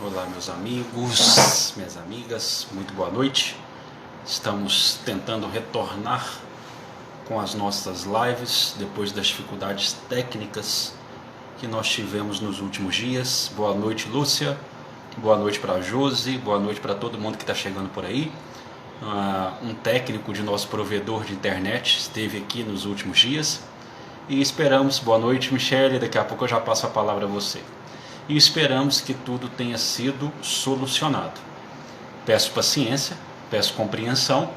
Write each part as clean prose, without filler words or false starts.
Olá, meus amigos, minhas amigas, muito boa noite. Estamos tentando retornar com as nossas lives depois das dificuldades técnicas que nós tivemos nos últimos dias. Boa noite, Lúcia. Boa noite para a Josi. Boa noite para todo mundo que está chegando por aí. Um técnico de nosso provedor de internet esteve aqui nos últimos dias e esperamos. Boa noite, Michele. Daqui a pouco eu já passo a palavra a você. E esperamos que tudo tenha sido solucionado. Peço paciência, peço compreensão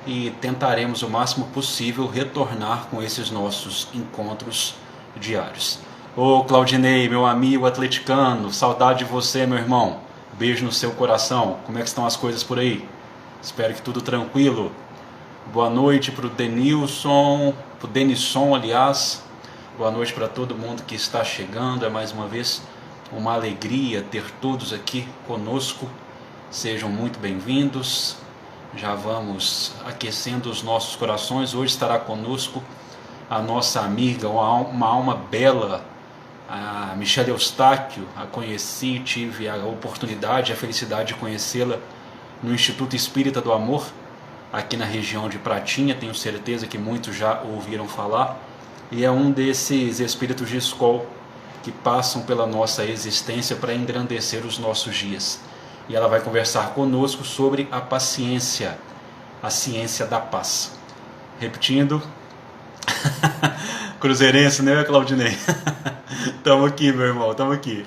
e tentaremos o máximo possível retornar com esses nossos encontros diários. Ô Claudinei, meu amigo atleticano, saudade de você, meu irmão. Beijo no seu coração. Como é que estão as coisas por aí? Espero que tudo tranquilo. Boa noite para o Denilson, para o Denisson, aliás. Boa noite para todo mundo que está chegando. É mais uma vez uma alegria ter todos aqui conosco. Sejam muito bem-vindos. Já vamos aquecendo os nossos corações. Hoje estará conosco a nossa amiga, uma alma bela, a Michele Eustáquio. A conheci, tive a oportunidade, a felicidade de conhecê-la no Instituto Espírita do Amor, aqui na região de Pratinha. Tenho certeza que muitos já ouviram falar. E é um desses espíritos de escola que passam pela nossa existência para engrandecer os nossos dias. E ela vai conversar conosco sobre a paciência, a ciência da paz. Repetindo, cruzeirense, né, Claudinei? Estamos aqui, meu irmão, estamos aqui.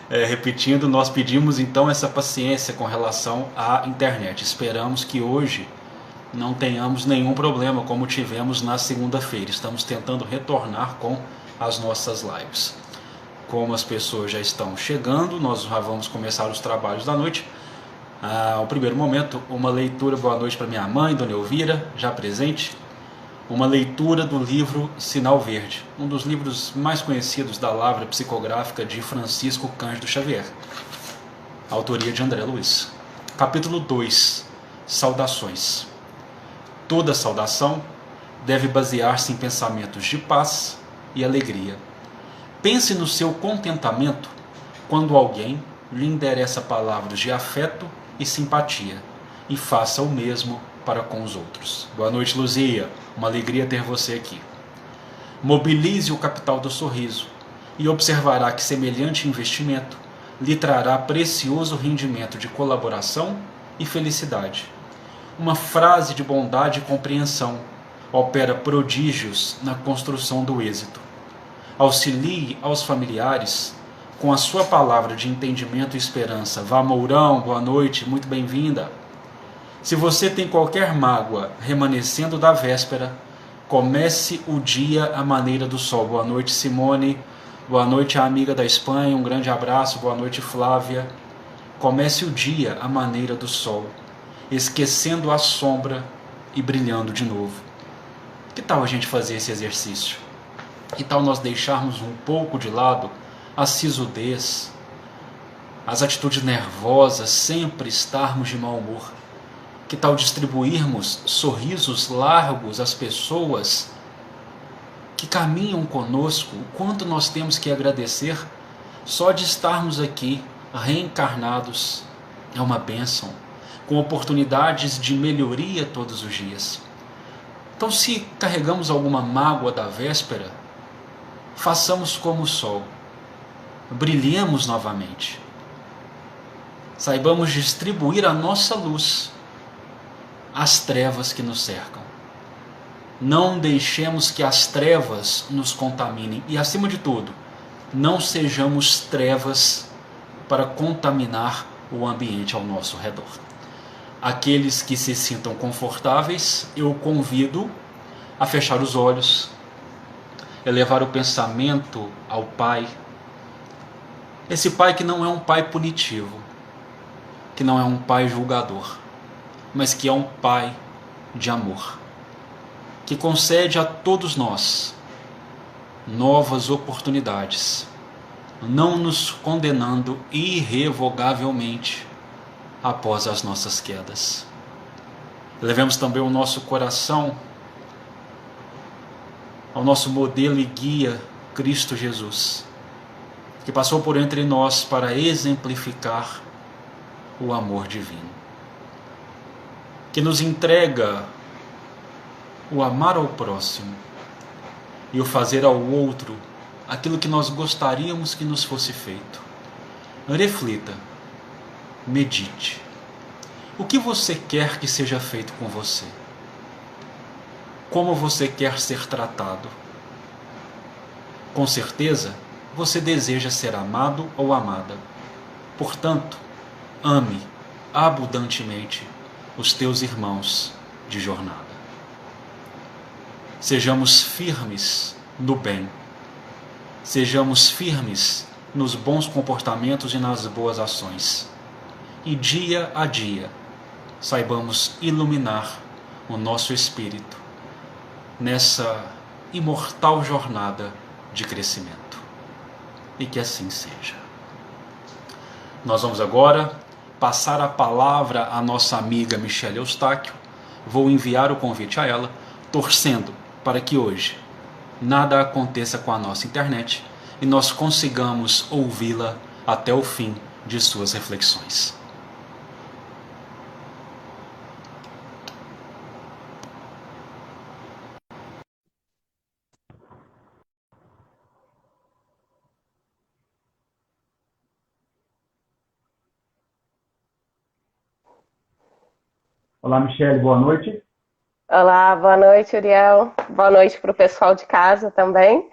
Repetindo, nós pedimos então essa paciência com relação à internet. Esperamos que hoje não tenhamos nenhum problema como tivemos na segunda-feira. Estamos tentando retornar com as nossas lives. Como as pessoas já estão chegando, nós já vamos começar os trabalhos da noite. Ao primeiro momento, uma leitura. Boa noite para minha mãe, Dona Elvira, já presente. Uma leitura do livro Sinal Verde, um dos livros mais conhecidos da lavra psicográfica de Francisco Cândido Xavier, autoria de André Luiz. Capítulo 2, Saudações. Toda saudação deve basear-se em pensamentos de paz e alegria. Pense no seu contentamento quando alguém lhe endereça palavras de afeto e simpatia, e faça o mesmo para com os outros. Boa noite, Luzia. Uma alegria ter você aqui. Mobilize o capital do sorriso e observará que semelhante investimento lhe trará precioso rendimento de colaboração e felicidade. Uma frase de bondade e compreensão opera prodígios na construção do êxito. Auxilie aos familiares com a sua palavra de entendimento e esperança. Vá, Mourão, boa noite, muito bem-vinda. Se você tem qualquer mágoa remanescendo da véspera, comece o dia à maneira do sol. Boa noite, Simone. Boa noite, a amiga da Espanha. Um grande abraço. Boa noite, Flávia. Comece o dia à maneira do sol, esquecendo a sombra e brilhando de novo. Que tal a gente fazer esse exercício? Que tal nós deixarmos um pouco de lado a sisudez, as atitudes nervosas, sempre estarmos de mau humor? Que tal distribuirmos sorrisos largos às pessoas que caminham conosco? O quanto nós temos que agradecer só de estarmos aqui reencarnados é uma bênção, com oportunidades de melhoria todos os dias. Então, se carregamos alguma mágoa da véspera, façamos como o sol, brilhemos novamente, saibamos distribuir a nossa luz às trevas que nos cercam. Não deixemos que as trevas nos contaminem e, acima de tudo, não sejamos trevas para contaminar o ambiente ao nosso redor. Aqueles que se sintam confortáveis, eu convido a fechar os olhos, elevar o pensamento ao Pai. Esse Pai que não é um Pai punitivo, que não é um Pai julgador, mas que é um Pai de amor, que concede a todos nós novas oportunidades, não nos condenando irrevogavelmente após as nossas quedas. Levemos também o nosso coração ao nosso modelo e guia, Cristo Jesus, que passou por entre nós para exemplificar o amor divino, que nos entrega o amar ao próximo e o fazer ao outro aquilo que nós gostaríamos que nos fosse feito. Reflita, medite. O que você quer que seja feito com você? Como você quer ser tratado? Com certeza, você deseja ser amado ou amada. Portanto, ame abundantemente os teus irmãos de jornada. Sejamos firmes no bem. Sejamos firmes nos bons comportamentos e nas boas ações. E dia a dia, saibamos iluminar o nosso espírito nessa imortal jornada de crescimento. E que assim seja. Nós vamos agora passar a palavra à nossa amiga Michele Eustáquio. Vou enviar o convite a ela, torcendo para que hoje nada aconteça com a nossa internet e nós consigamos ouvi-la até o fim de suas reflexões. Olá, Michele, boa noite. Olá, boa noite, Uriel. Boa noite para o pessoal de casa também.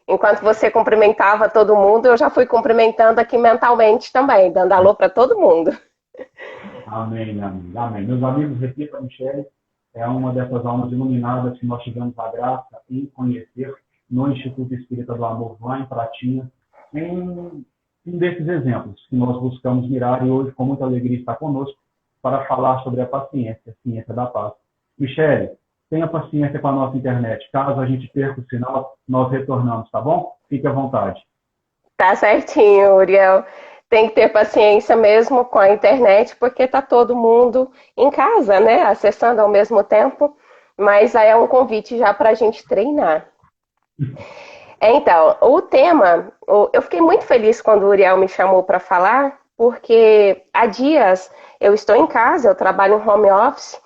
Enquanto você cumprimentava todo mundo, eu já fui cumprimentando aqui mentalmente também, dando alô para todo mundo. Amém, amém, amém. Meus amigos, repita, a Michele é uma dessas almas iluminadas que nós tivemos a graça em conhecer no Instituto Espírita do Amor, lá em Pratinha, em um desses exemplos que nós buscamos mirar e hoje, com muita alegria, está conosco para falar sobre a paciência, a ciência da paz. Michele, tenha paciência com a nossa internet. Caso a gente perca o sinal, nós retornamos, tá bom? Fique à vontade. Tá certinho, Uriel. Tem que ter paciência mesmo com a internet, porque tá todo mundo em casa, né? Acessando ao mesmo tempo. Mas aí é um convite já para a gente treinar. Então, o tema, eu fiquei muito feliz quando o Uriel me chamou para falar, porque há dias eu estou em casa, eu trabalho em home office,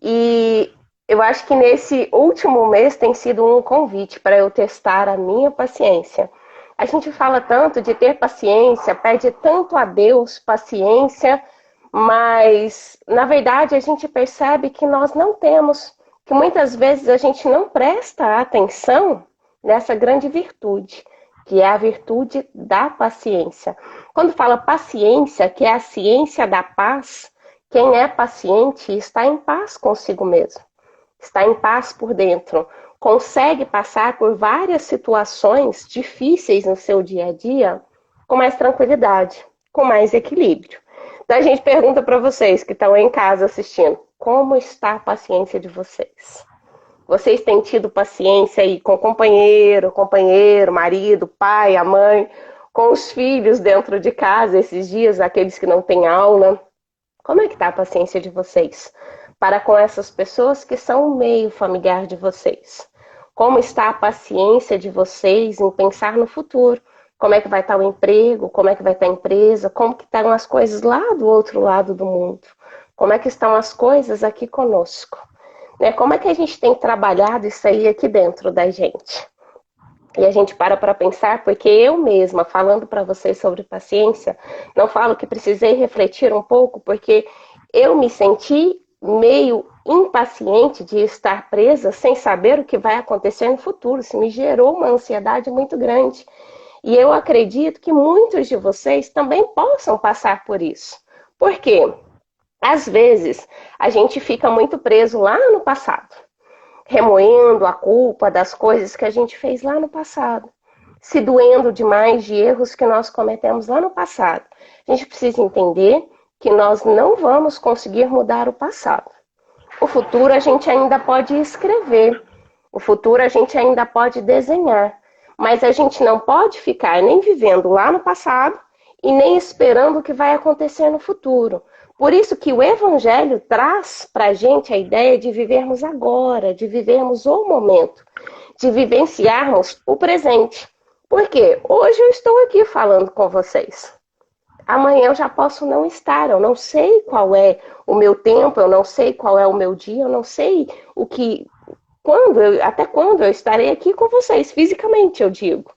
e eu acho que nesse último mês tem sido um convite para eu testar a minha paciência. A gente fala tanto de ter paciência, pede tanto a Deus paciência, mas na verdade a gente percebe que nós não temos, que muitas vezes a gente não presta atenção nessa grande virtude, que é a virtude da paciência. Quando fala paciência, que é a ciência da paz, quem é paciente está em paz consigo mesmo, está em paz por dentro, consegue passar por várias situações difíceis no seu dia a dia com mais tranquilidade, com mais equilíbrio. Então a gente pergunta para vocês que estão em casa assistindo, como está a paciência de vocês? Vocês têm tido paciência aí com o companheiro, marido, pai, a mãe, com os filhos dentro de casa esses dias, aqueles que não têm aula? Como é que está a paciência de vocês para com essas pessoas que são o meio familiar de vocês? Como está a paciência de vocês em pensar no futuro? Como é que vai estar o emprego? Como é que vai estar a empresa? Como que estão as coisas lá do outro lado do mundo? Como é que estão as coisas aqui conosco? Como é que a gente tem trabalhado isso aí aqui dentro da gente? E a gente para pensar, porque eu mesma, falando para vocês sobre paciência, não falo que precisei refletir um pouco, porque eu me senti meio impaciente de estar presa sem saber o que vai acontecer no futuro. Isso me gerou uma ansiedade muito grande. E eu acredito que muitos de vocês também possam passar por isso. Por quê? Às vezes, a gente fica muito preso lá no passado, remoendo a culpa das coisas que a gente fez lá no passado, se doendo demais de erros que nós cometemos lá no passado. A gente precisa entender que nós não vamos conseguir mudar o passado. O futuro a gente ainda pode escrever, o futuro a gente ainda pode desenhar, mas a gente não pode ficar nem vivendo lá no passado e nem esperando o que vai acontecer no futuro. Por isso que o Evangelho traz para a gente a ideia de vivermos agora, de vivermos o momento, de vivenciarmos o presente. Por quê? Hoje eu estou aqui falando com vocês. amanhã eu já posso não estar, eu não sei qual é o meu tempo, eu não sei qual é o meu dia, eu não sei o que, até quando eu estarei aqui com vocês, fisicamente, eu digo.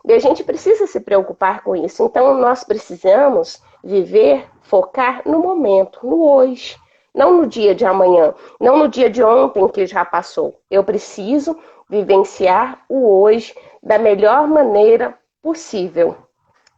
E a gente precisa se preocupar com isso. Então, nós precisamos viver, focar no momento, no hoje. Não no dia de amanhã, não no dia de ontem que já passou. Eu preciso vivenciar o hoje da melhor maneira possível.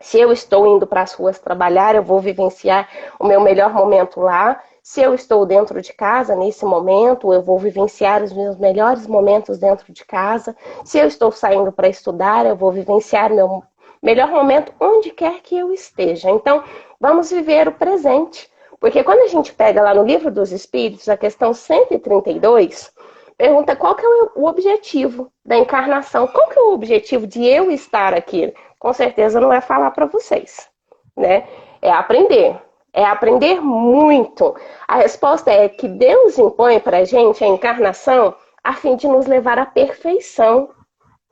Se eu estou indo para as ruas trabalhar, eu vou vivenciar o meu melhor momento lá. Se eu estou dentro de casa, nesse momento, eu vou vivenciar os meus melhores momentos dentro de casa. Se eu estou saindo para estudar, eu vou vivenciar o meu melhor momento onde quer que eu esteja. Então, vamos viver o presente. Porque quando a gente pega lá no Livro dos Espíritos, a questão 132, pergunta qual que é o objetivo da encarnação. Qual que é o objetivo de eu estar aqui? Com certeza não é falar para vocês, né? É aprender. É aprender muito. A resposta é que Deus impõe para a gente a encarnação a fim de nos levar à perfeição.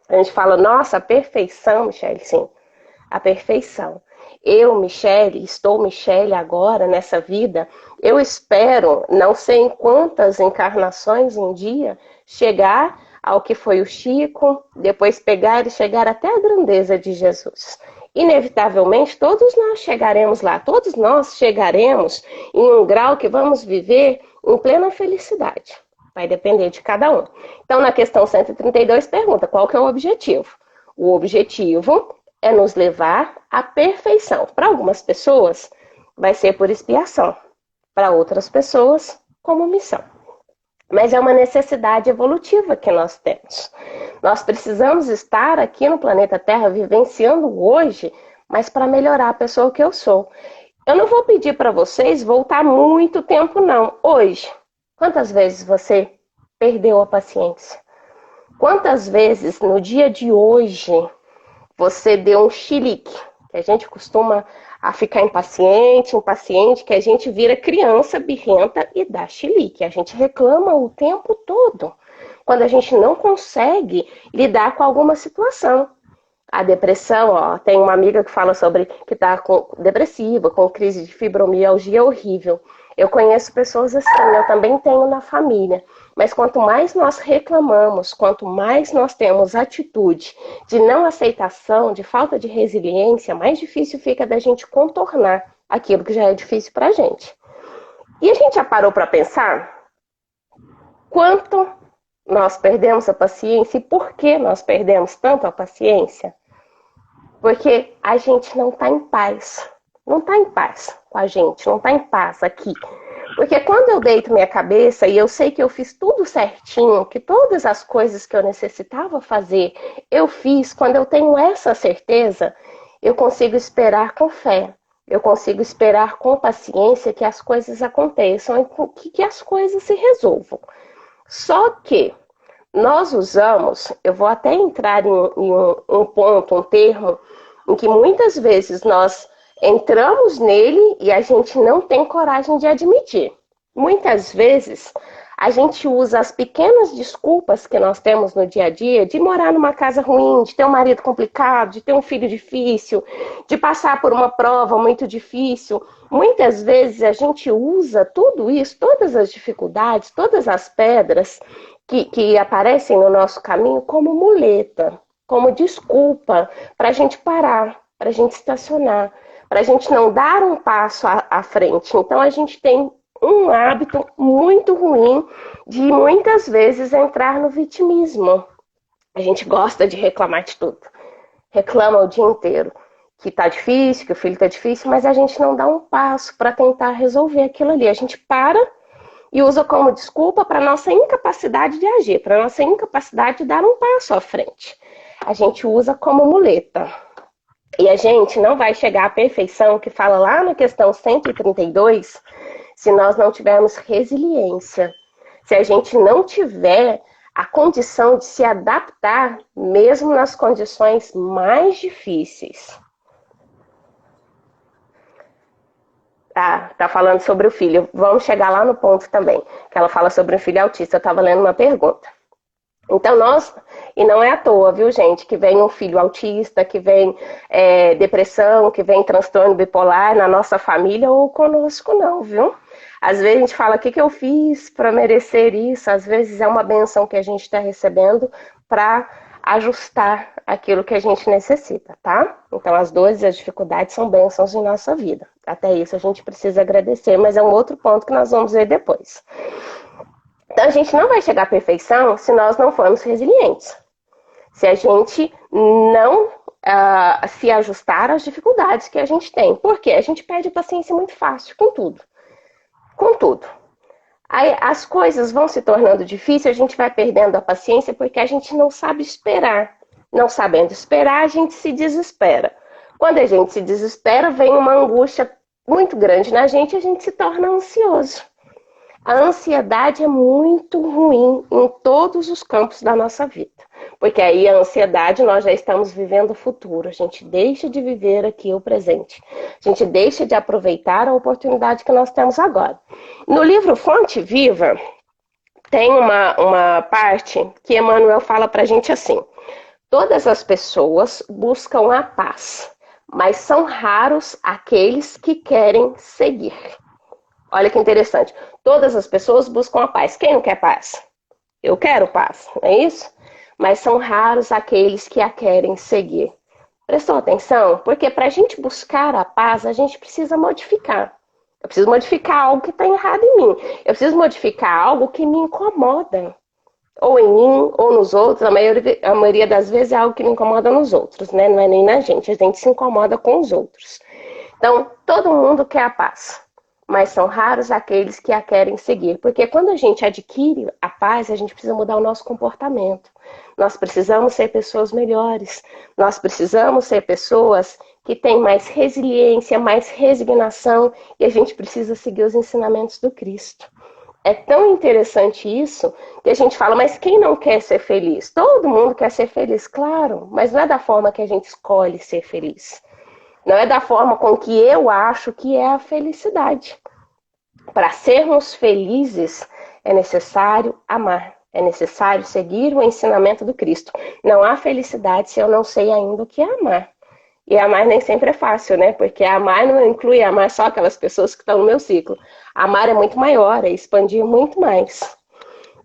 A gente fala, nossa, a perfeição, Michele, sim. A perfeição. Eu, Michele, estou Michele agora nessa vida. Eu espero, não sei em quantas encarnações um dia, chegar ao que foi o Chico, depois pegar e chegar até a grandeza de Jesus. Inevitavelmente, todos nós chegaremos lá, todos nós chegaremos em um grau que vamos viver em plena felicidade. Vai depender de cada um. Então, na questão 132, pergunta qual que é o objetivo? O objetivo é nos levar à perfeição. Para algumas pessoas, vai ser por expiação. Para outras pessoas, como missão. Mas é uma necessidade evolutiva que nós temos. Nós precisamos estar aqui no planeta Terra vivenciando hoje, mas para melhorar a pessoa que eu sou. Eu não vou pedir para vocês voltar muito tempo, não. Hoje, quantas vezes você perdeu a paciência? Quantas vezes no dia de hoje você deu um chilique? Que a gente costuma a ficar impaciente, que a gente vira criança birrenta e dá chilique. A gente reclama o tempo todo quando a gente não consegue lidar com alguma situação. A depressão, ó, tem uma amiga que fala sobre que está depressiva, com crise de fibromialgia horrível. Eu conheço pessoas assim, eu também tenho na família. Mas quanto mais nós reclamamos, quanto mais nós temos atitude de não aceitação, de falta de resiliência, mais difícil fica da gente contornar aquilo que já é difícil para a gente. E a gente já parou para pensar quanto nós perdemos a paciência e por que nós perdemos tanto a paciência? Porque a gente não está em paz. Não está em paz com a gente, não está em paz aqui. Porque quando eu deito minha cabeça e eu sei que eu fiz tudo certinho, que todas as coisas que eu necessitava fazer, eu fiz, quando eu tenho essa certeza, eu consigo esperar com fé. Eu consigo esperar com paciência que as coisas aconteçam e que as coisas se resolvam. Só que nós usamos, eu vou até entrar em um ponto, um termo, em que muitas vezes nós entramos nele e a gente não tem coragem de admitir. Muitas vezes a gente usa as pequenas desculpas que nós temos no dia a dia de morar numa casa ruim, de ter um marido complicado, de ter um filho difícil, de passar por uma prova muito difícil. Muitas vezes a gente usa tudo isso, todas as dificuldades, todas as pedras que aparecem no nosso caminho como muleta, como desculpa para a gente parar, para a gente estacionar, para a gente não dar um passo à frente. Então a gente tem um hábito muito ruim de muitas vezes entrar no vitimismo. A gente gosta de reclamar de tudo. Reclama o dia inteiro que tá difícil, que o filho tá difícil, mas a gente não dá um passo para tentar resolver aquilo ali. A gente para e usa como desculpa para nossa incapacidade de agir, para nossa incapacidade de dar um passo à frente. A gente usa como muleta. E a gente não vai chegar à perfeição, que fala lá na questão 132, se nós não tivermos resiliência. Se a gente não tiver a condição de se adaptar, mesmo nas condições mais difíceis. Tá falando sobre o filho. Vamos chegar lá no ponto também, que ela fala sobre um filho autista. Eu estava lendo uma pergunta. Então e não é à toa, viu, gente, que vem um filho autista, que vem depressão, que vem transtorno bipolar na nossa família ou conosco, não, viu? Às vezes a gente fala, o que eu fiz para merecer isso? Às vezes é uma benção que a gente está recebendo para ajustar aquilo que a gente necessita, tá? Então as dores e as dificuldades são bênçãos em nossa vida. Até isso a gente precisa agradecer, mas é um outro ponto que nós vamos ver depois. Então a gente não vai chegar à perfeição se nós não formos resilientes. Se a gente não se ajustar às dificuldades que a gente tem. Porque a gente perde a paciência muito fácil com tudo. Com tudo. Aí as coisas vão se tornando difíceis, a gente vai perdendo a paciência porque a gente não sabe esperar. Não sabendo esperar, a gente se desespera. Quando a gente se desespera, vem uma angústia muito grande na gente e a gente se torna ansioso. A ansiedade é muito ruim em todos os campos da nossa vida. Porque aí a ansiedade, nós já estamos vivendo o futuro. A gente deixa de viver aqui o presente. A gente deixa de aproveitar a oportunidade que nós temos agora. No livro Fonte Viva, tem uma parte que Emmanuel fala pra gente assim: todas as pessoas buscam a paz, mas são raros aqueles que querem seguir. Olha que interessante. Todas as pessoas buscam a paz. Quem não quer paz? Eu quero paz, não é isso? Mas são raros aqueles que a querem seguir. Prestou atenção? Porque para a gente buscar a paz, a gente precisa modificar. Eu preciso modificar algo que está errado em mim. Eu preciso modificar algo que me incomoda. Ou em mim, ou nos outros. A maioria das vezes é algo que me incomoda nos outros, né? Não é nem na gente. A gente se incomoda com os outros. Então, todo mundo quer a paz. Mas são raros aqueles que a querem seguir. Porque quando a gente adquire a paz, a gente precisa mudar o nosso comportamento. Nós precisamos ser pessoas melhores. Nós precisamos ser pessoas que têm mais resiliência, mais resignação. E a gente precisa seguir os ensinamentos do Cristo. É tão interessante isso que a gente fala, mas quem não quer ser feliz? Todo mundo quer ser feliz, claro. Mas não é da forma que a gente escolhe ser feliz. Não é da forma com que eu acho que é a felicidade. Para sermos felizes, é necessário amar. É necessário seguir o ensinamento do Cristo. Não há felicidade se eu não sei ainda o que é amar. E amar nem sempre é fácil, né? Porque amar não inclui amar só aquelas pessoas que estão no meu ciclo. Amar é muito maior, é expandir muito mais.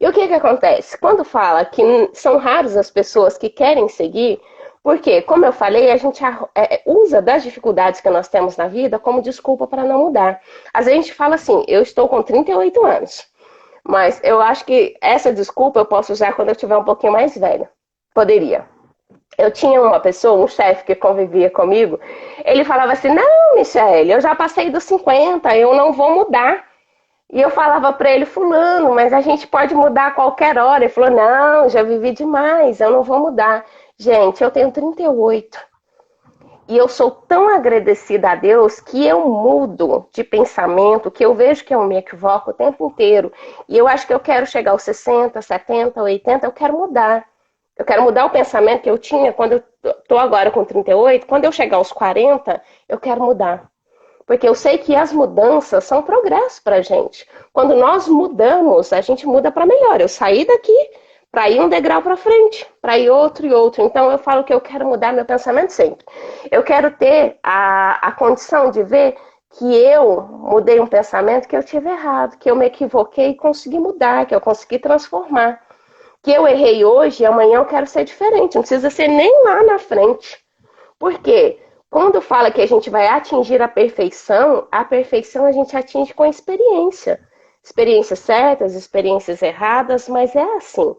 E o que acontece? Quando fala que são raros as pessoas que querem seguir, porque, como eu falei, a gente usa das dificuldades que nós temos na vida como desculpa para não mudar. Às vezes a gente fala assim, eu estou com 38 anos, mas eu acho que essa desculpa eu posso usar quando eu estiver um pouquinho mais velha. Poderia. Eu tinha uma pessoa, um chefe que convivia comigo, ele falava assim, não, Michele, eu já passei dos 50, eu não vou mudar. E eu falava para ele, fulano, mas a gente pode mudar a qualquer hora. Ele falou, não, já vivi demais, eu não vou mudar. Gente, eu tenho 38 e eu sou tão agradecida a Deus que eu mudo de pensamento, que eu vejo que eu me equivoco o tempo inteiro. E eu acho que eu quero chegar aos 60, 70, 80, eu quero mudar. Eu quero mudar o pensamento que eu tinha quando eu estou agora com 38. Quando eu chegar aos 40, eu quero mudar. Porque eu sei que as mudanças são progresso para a gente. Quando nós mudamos, a gente muda para melhor. Eu saí daqui para ir um degrau para frente, para ir outro e outro. Então eu falo que eu quero mudar meu pensamento sempre. Eu quero ter a condição de ver que eu mudei um pensamento que eu tive errado, que eu me equivoquei e consegui mudar, que eu consegui transformar. Que eu errei hoje e amanhã eu quero ser diferente. Não precisa ser nem lá na frente. Por quê? Quando fala que a gente vai atingir a perfeição a gente atinge com experiência. Experiências certas, experiências erradas, mas é assim.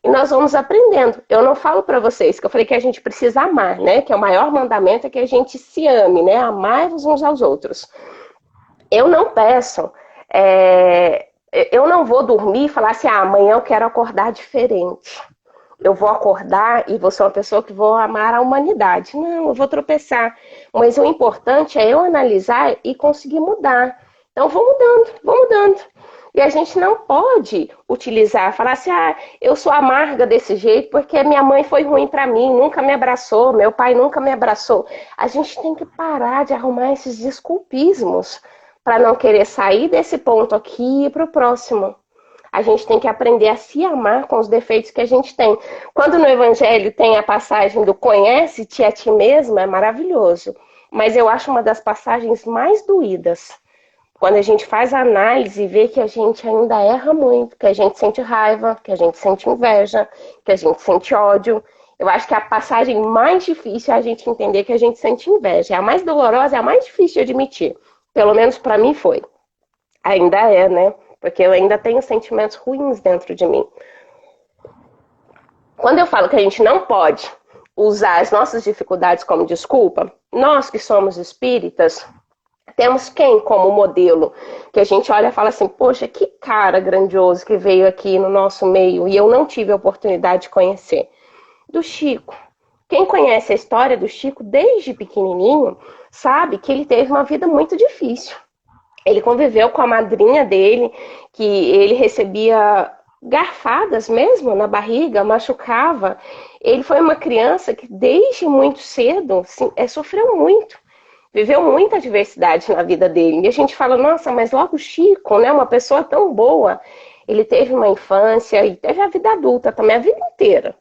E nós vamos aprendendo. Eu não falo para vocês que eu falei que a gente precisa amar, né? Que é o maior mandamento é que a gente se ame, né? Amar-vos uns aos outros. Eu não peço, eu não vou dormir e falar assim, amanhã eu quero acordar diferente. Eu vou acordar e vou ser uma pessoa que vou amar a humanidade. Não, eu vou tropeçar. Mas o importante é eu analisar e conseguir mudar. Então, vou mudando, vou mudando. E a gente não pode utilizar, falar assim, eu sou amarga desse jeito porque minha mãe foi ruim para mim, nunca me abraçou, meu pai nunca me abraçou. A gente tem que parar de arrumar esses desculpismos para não querer sair desse ponto aqui e ir para o próximo. A gente tem que aprender a se amar com os defeitos que a gente tem. Quando no Evangelho tem a passagem do conhece-te a ti mesmo, é maravilhoso. Mas eu acho uma das passagens mais doídas. Quando a gente faz a análise e vê que a gente ainda erra muito, que a gente sente raiva, que a gente sente inveja, que a gente sente ódio. Eu acho que a passagem mais difícil é a gente entender que a gente sente inveja. É a mais dolorosa, é a mais difícil de admitir. Pelo menos para mim foi. Ainda é, né? Porque eu ainda tenho sentimentos ruins dentro de mim. Quando eu falo que a gente não pode usar as nossas dificuldades como desculpa, nós que somos espíritas, temos quem como modelo? Que a gente olha e fala assim, poxa, que cara grandioso que veio aqui no nosso meio e eu não tive a oportunidade de conhecer. Do Chico. Quem conhece a história do Chico desde pequenininho sabe que ele teve uma vida muito difícil. Ele conviveu com a madrinha dele, que ele recebia garfadas mesmo na barriga, machucava. Ele foi uma criança que desde muito cedo sofreu muito. Viveu muita adversidade na vida dele. E a gente fala, nossa, mas logo o Chico, né, uma pessoa tão boa, ele teve uma infância e teve a vida adulta também, a vida inteira.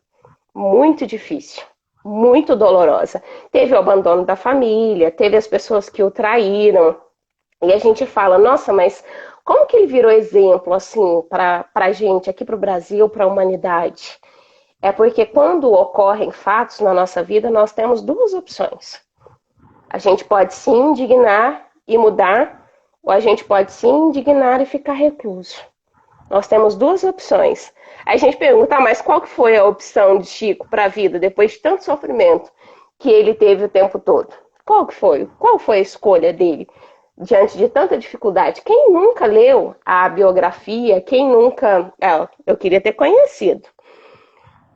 Muito difícil, muito dolorosa. Teve o abandono da família, teve as pessoas que o traíram. E a gente fala, nossa, mas como que ele virou exemplo, assim, para a gente, aqui para o Brasil, para a humanidade? É porque quando ocorrem fatos na nossa vida, nós temos duas opções. A gente pode se indignar e mudar, ou a gente pode se indignar e ficar recluso. Nós temos duas opções. Aí a gente pergunta, mas qual que foi a opção de Chico para a vida, depois de tanto sofrimento que ele teve o tempo todo? Qual que foi? Qual foi a escolha dele diante de tanta dificuldade? Quem nunca leu a biografia, quem nunca... eu queria ter conhecido.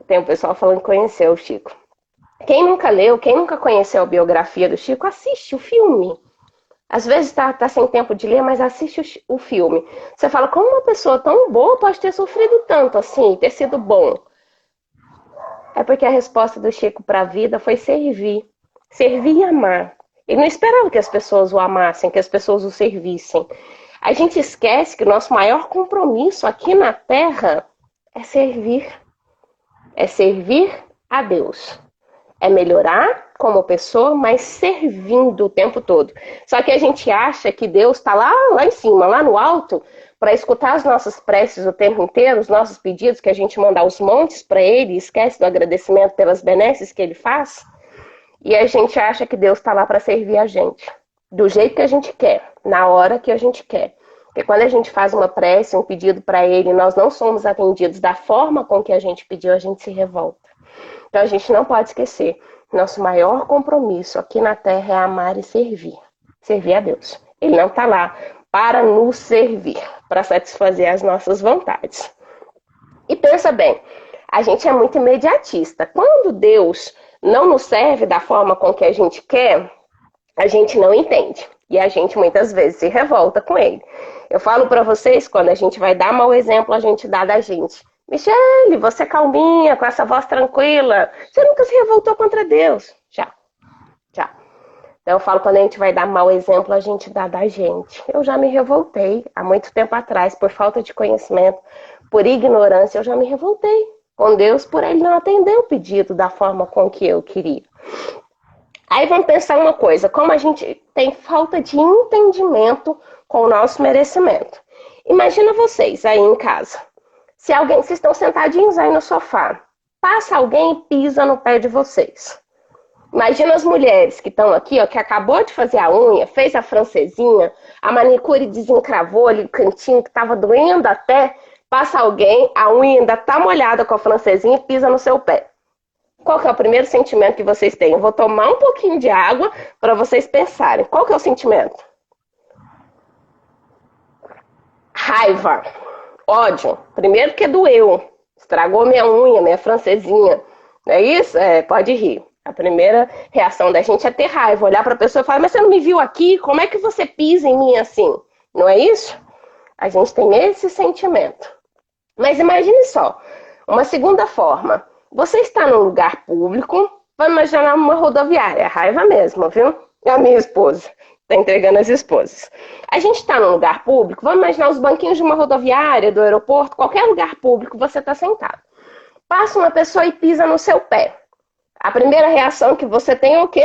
Tem um pessoal falando que conheceu o Chico. Quem nunca leu, quem nunca conheceu a biografia do Chico, assiste o filme. Às vezes tá sem tempo de ler, mas assiste o filme. Você fala, como uma pessoa tão boa pode ter sofrido tanto assim, ter sido bom? É porque a resposta do Chico para a vida foi servir. Servir e amar. Ele não esperava que as pessoas o amassem, que as pessoas o servissem. A gente esquece que o nosso maior compromisso aqui na Terra é servir. É servir a Deus. É melhorar como pessoa, mas servindo o tempo todo. Só que a gente acha que Deus está lá em cima, lá no alto, para escutar as nossas preces o tempo inteiro, os nossos pedidos, que a gente manda aos montes para Ele, e esquece do agradecimento pelas benesses que Ele faz. E a gente acha que Deus está lá para servir a gente, do jeito que a gente quer, na hora que a gente quer. Porque quando a gente faz uma prece, um pedido para Ele, e nós não somos atendidos da forma com que a gente pediu, a gente se revolta. Então a gente não pode esquecer, nosso maior compromisso aqui na Terra é amar e servir. Servir a Deus. Ele não está lá para nos servir, para satisfazer as nossas vontades. E pensa bem, a gente é muito imediatista. Quando Deus não nos serve da forma com que a gente quer, a gente não entende. E a gente muitas vezes se revolta com Ele. Eu falo para vocês, quando a gente vai dar mau exemplo, a gente dá da gente. Michele, você calminha, com essa voz tranquila. Você nunca se revoltou contra Deus? Já. Então eu falo, quando a gente vai dar mau exemplo, a gente dá da gente. Eu já me revoltei há muito tempo atrás, por falta de conhecimento, por ignorância, eu já me revoltei com Deus por Ele não atender o pedido da forma com que eu queria. Aí vamos pensar uma coisa, como a gente tem falta de entendimento com o nosso merecimento. Imagina vocês aí em casa. Se vocês estão sentadinhos aí no sofá, passa alguém e pisa no pé de vocês. Imagina as mulheres que estão aqui, ó, que acabou de fazer a unha, fez a francesinha, a manicure desencravou ali o cantinho que estava doendo até, passa alguém, a unha ainda está molhada com a francesinha e pisa no seu pé. Qual que é o primeiro sentimento que vocês têm? Eu vou tomar um pouquinho de água para vocês pensarem. Qual que é o sentimento? Raiva. Ódio. Primeiro que doeu. Estragou minha unha, minha francesinha. Não é isso? Pode rir. A primeira reação da gente é ter raiva. Olhar para a pessoa e falar, mas você não me viu aqui? Como é que você pisa em mim assim? Não é isso? A gente tem esse sentimento. Mas imagine só. Uma segunda forma. Você está num lugar público, vamos imaginar uma rodoviária. Raiva mesmo, viu? É a minha esposa. Tá entregando as esposas. A gente está num lugar público, vamos imaginar os banquinhos de uma rodoviária, do aeroporto, qualquer lugar público você está sentado. Passa uma pessoa e pisa no seu pé. A primeira reação que você tem é o quê?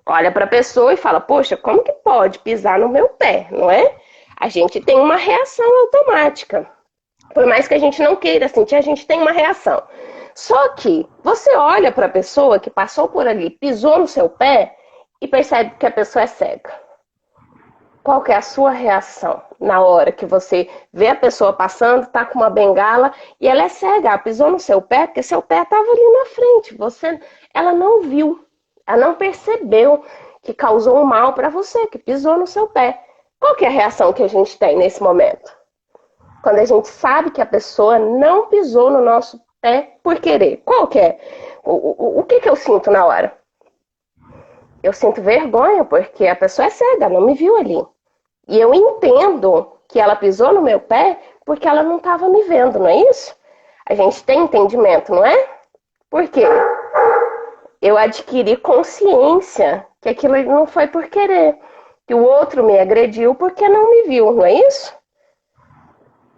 Olha para a pessoa e fala, poxa, como que pode pisar no meu pé, não é? A gente tem uma reação automática. Por mais que a gente não queira sentir, a gente tem uma reação. Só que você olha para a pessoa que passou por ali, pisou no seu pé e percebe que a pessoa é cega. Qual que é a sua reação na hora que você vê a pessoa passando, tá com uma bengala e ela é cega, ela pisou no seu pé porque seu pé estava ali na frente, ela não viu, ela não percebeu que causou um mal para você, que pisou no seu pé. Qual que é a reação que a gente tem nesse momento? Quando a gente sabe que a pessoa não pisou no nosso pé por querer, qual que é? O que eu sinto na hora? Eu sinto vergonha porque a pessoa é cega, não me viu ali. E eu entendo que ela pisou no meu pé porque ela não estava me vendo, não é isso? A gente tem entendimento, não é? Por quê? Eu adquiri consciência que aquilo não foi por querer. Que o outro me agrediu porque não me viu, não é isso?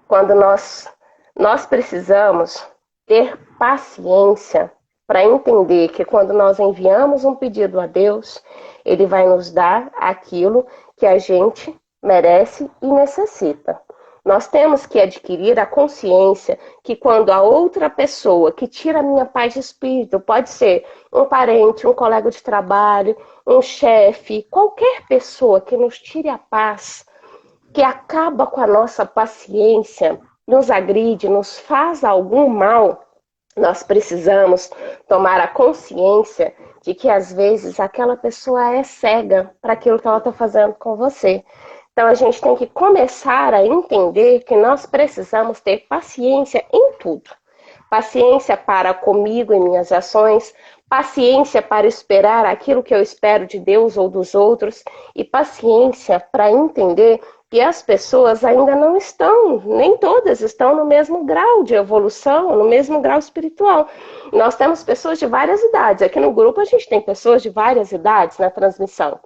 Quando nós precisamos ter paciência para entender que quando nós enviamos um pedido a Deus, Ele vai nos dar aquilo que a gente merece e necessita. Nós temos que adquirir a consciência que quando a outra pessoa que tira a minha paz de espírito, pode ser um parente, um colega de trabalho, um chefe, qualquer pessoa que nos tire a paz, que acaba com a nossa paciência, nos agride, nos faz algum mal, nós precisamos tomar a consciência de que às vezes aquela pessoa é cega para aquilo que ela está fazendo com você. Então a gente tem que começar a entender que nós precisamos ter paciência em tudo. Paciência para comigo e minhas ações, paciência para esperar aquilo que eu espero de Deus ou dos outros e paciência para entender que as pessoas ainda não estão, nem todas estão no mesmo grau de evolução, no mesmo grau espiritual. Nós temos pessoas de várias idades. Aqui no grupo a gente tem pessoas de várias idades na transmissão.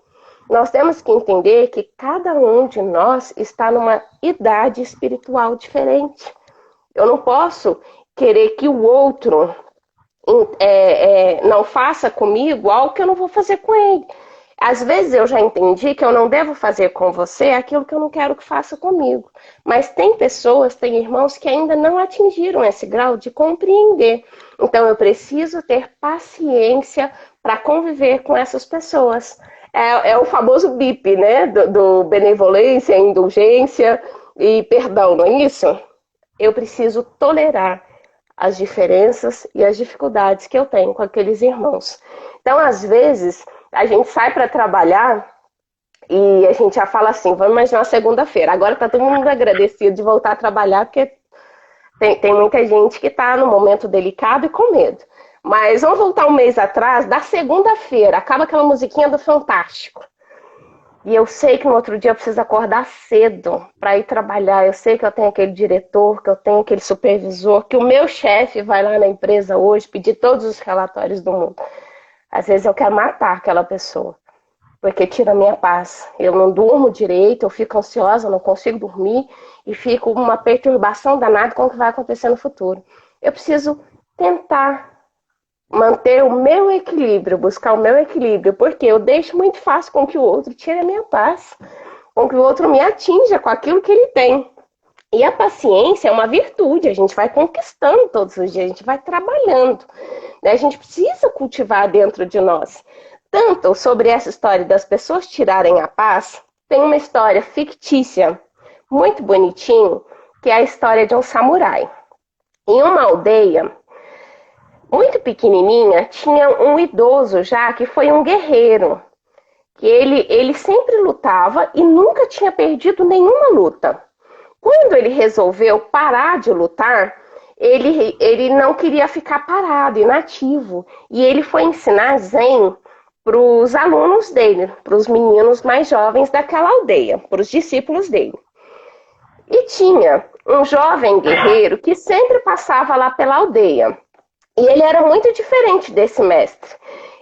Nós temos que entender que cada um de nós está numa idade espiritual diferente. Eu não posso querer que o outro não faça comigo algo que eu não vou fazer com ele. Às vezes eu já entendi que eu não devo fazer com você aquilo que eu não quero que faça comigo. Mas tem pessoas, tem irmãos que ainda não atingiram esse grau de compreender. Então eu preciso ter paciência para conviver com essas pessoas. É o famoso BIP, né? Do benevolência, indulgência e perdão, não é isso? Eu preciso tolerar as diferenças e as dificuldades que eu tenho com aqueles irmãos. Então, às vezes, a gente sai para trabalhar e a gente já fala assim, vamos imaginar segunda-feira. Agora está todo mundo agradecido de voltar a trabalhar, porque tem muita gente que está num momento delicado e com medo. Mas vamos voltar um mês atrás, da segunda-feira, acaba aquela musiquinha do Fantástico. E eu sei que no outro dia eu preciso acordar cedo para ir trabalhar. Eu sei que eu tenho aquele diretor, que eu tenho aquele supervisor, que o meu chefe vai lá na empresa hoje pedir todos os relatórios do mundo. Às vezes eu quero matar aquela pessoa, porque tira a minha paz. Eu não durmo direito, eu fico ansiosa, não consigo dormir e fico uma perturbação danada com o que vai acontecer no futuro. Eu preciso tentar manter o meu equilíbrio, buscar o meu equilíbrio, porque eu deixo muito fácil com que o outro tire a minha paz, com que o outro me atinja com aquilo que ele tem. E a paciência é uma virtude, a gente vai conquistando todos os dias, a gente vai trabalhando, né? A gente precisa cultivar dentro de nós. Tanto sobre essa história das pessoas tirarem a paz, tem uma história fictícia, muito bonitinho, que é a história de um samurai. Em uma aldeia muito pequenininha, tinha um idoso já que foi um guerreiro. Que ele sempre lutava e nunca tinha perdido nenhuma luta. Quando ele resolveu parar de lutar, ele não queria ficar parado, inativo. E ele foi ensinar Zen para os alunos dele, para os meninos mais jovens daquela aldeia, para os discípulos dele. E tinha um jovem guerreiro que sempre passava lá pela aldeia. E ele era muito diferente desse mestre.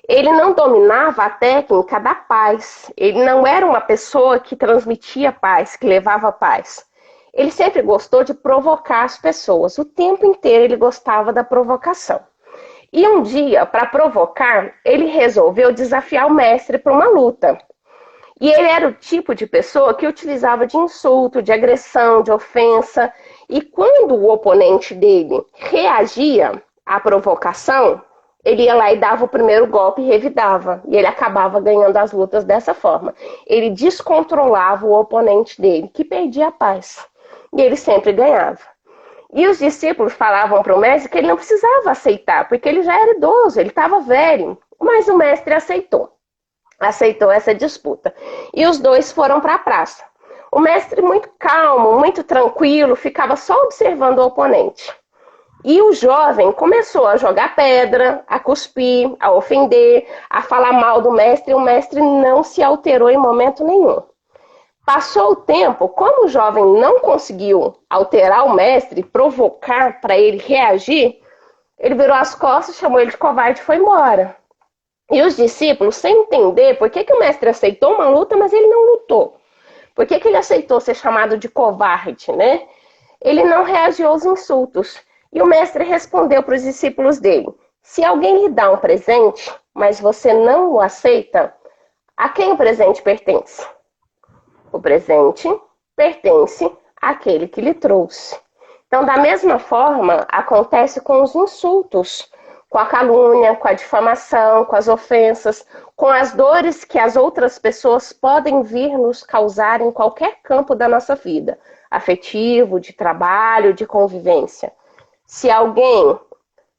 Ele não dominava a técnica da paz. Ele não era uma pessoa que transmitia paz, que levava paz. Ele sempre gostou de provocar as pessoas. O tempo inteiro ele gostava da provocação. E um dia, para provocar, ele resolveu desafiar o mestre para uma luta. E ele era o tipo de pessoa que utilizava de insulto, de agressão, de ofensa. E quando o oponente dele reagia à provocação, ele ia lá e dava o primeiro golpe e revidava. E ele acabava ganhando as lutas dessa forma. Ele descontrolava o oponente dele, que perdia a paz. E ele sempre ganhava. E os discípulos falavam para o mestre que ele não precisava aceitar, porque ele já era idoso, ele estava velho. Mas o mestre aceitou essa disputa. E os dois foram para a praça. O mestre, muito calmo, muito tranquilo, ficava só observando o oponente. E o jovem começou a jogar pedra, a cuspir, a ofender, a falar mal do mestre, e o mestre não se alterou em momento nenhum. Passou o tempo, como o jovem não conseguiu alterar o mestre, provocar para ele reagir, ele virou as costas, chamou ele de covarde e foi embora. E os discípulos, sem entender por que o mestre aceitou uma luta, mas ele não lutou. Por que ele aceitou ser chamado de covarde, né? Ele não reagiu aos insultos. E o mestre respondeu para os discípulos dele: se alguém lhe dá um presente, mas você não o aceita, a quem o presente pertence? O presente pertence àquele que lhe trouxe. Então, da mesma forma, acontece com os insultos, com a calúnia, com a difamação, com as ofensas, com as dores que as outras pessoas podem vir nos causar em qualquer campo da nossa vida, afetivo, de trabalho, de convivência. Se alguém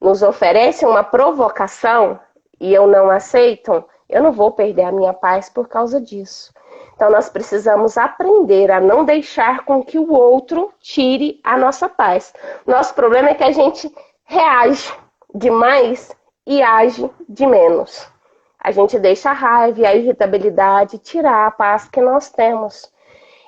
nos oferece uma provocação e eu não aceito, eu não vou perder a minha paz por causa disso. Então nós precisamos aprender a não deixar com que o outro tire a nossa paz. Nosso problema é que a gente reage demais e age de menos. A gente deixa a raiva e a irritabilidade tirar a paz que nós temos.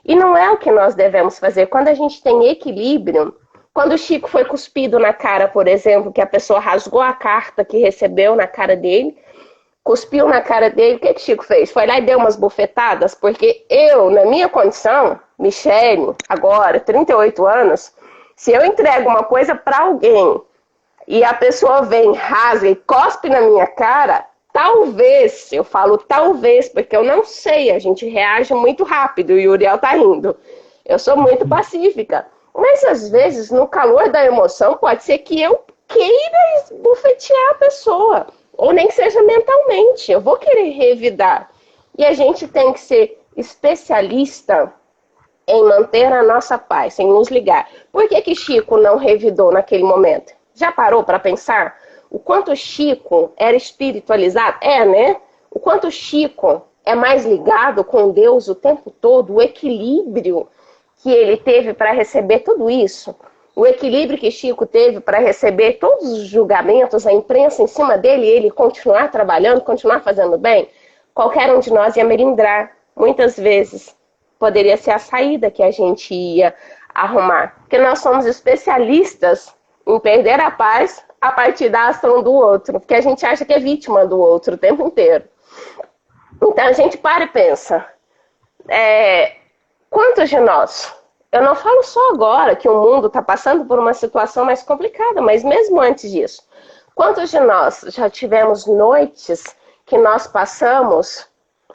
E não é o que nós devemos fazer. Quando a gente tem equilíbrio, quando o Chico foi cuspido na cara, por exemplo, que a pessoa rasgou a carta que recebeu na cara dele, cuspiu na cara dele, o que o Chico fez? Foi lá e deu umas bufetadas, porque eu, na minha condição, Michele, agora, 38 anos, se eu entrego uma coisa para alguém e a pessoa vem, rasga e cospe na minha cara, talvez, eu falo talvez, porque eu não sei, a gente reage muito rápido e o Uriel tá rindo. Eu sou muito pacífica. Mas, às vezes, no calor da emoção, pode ser que eu queira bufetear a pessoa. Ou nem seja mentalmente. Eu vou querer revidar. E a gente tem que ser especialista em manter a nossa paz, em nos ligar. Por que Chico não revidou naquele momento? Já parou para pensar? O quanto Chico era espiritualizado? É, né? O quanto Chico é mais ligado com Deus o tempo todo, o equilíbrio que ele teve para receber tudo isso, o equilíbrio que Chico teve para receber todos os julgamentos, a imprensa em cima dele, e ele continuar trabalhando, continuar fazendo bem, qualquer um de nós ia melindrar. Muitas vezes poderia ser a saída que a gente ia arrumar. Porque nós somos especialistas em perder a paz a partir da ação do outro, porque a gente acha que é vítima do outro o tempo inteiro. Então a gente para e pensa, quantos de nós, eu não falo só agora que o mundo está passando por uma situação mais complicada, mas mesmo antes disso, quantos de nós já tivemos noites que nós passamos